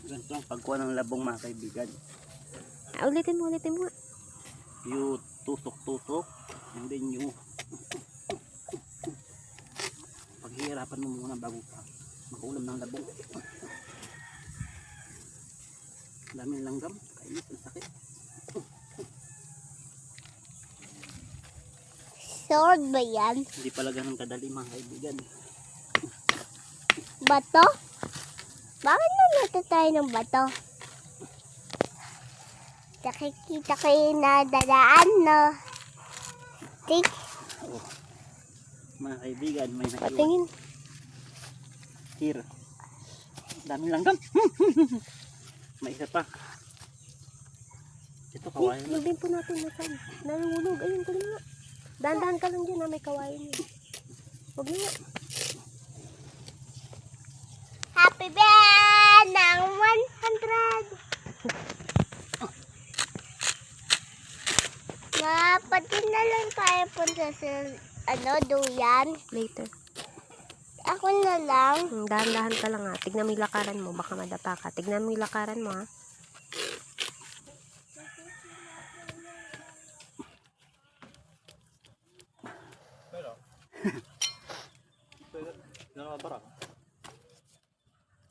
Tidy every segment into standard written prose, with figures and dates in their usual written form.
Ganito ang pagkuha ng labong mga kaibigan. Ulitin mo. Yung tusok-tusok, and then yung paghihirapan mo muna bago ka makaulam ng labong. Daming langgam, kainis, ang sakit. Sword ba yan? Hindi pala ganun kadali mga kaibigan. Bato? Bakit naluto tayo ng bato? Nakikita ko yung nadadaan, no? Tik. Mga kaibigan, may naiwan. Patingin. Here. Daming langgam. May isa pa. Ito kawayan. Lugin po natin na saan. Nalulog. Ayun, kunin mo. Dahan-dahan ka lang dyan na may kawain yun. Huwag mo nga. Happy birthday ng 100. Pati na lang tayo punta sa duyan. Later. Ako na lang. Dahan-dahan ka lang ha. Tignan mo yung lakaran mo. Baka madapa ka. Tignan mo yung lakaran mo ha.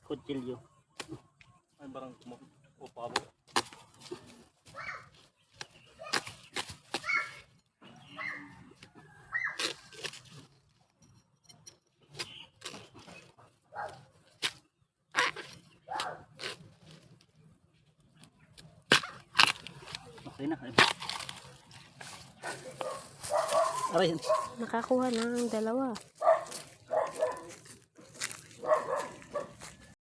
Kutsilyo. Ay barang upabo. Okay na. Aray. Nakakuha ng dalawa.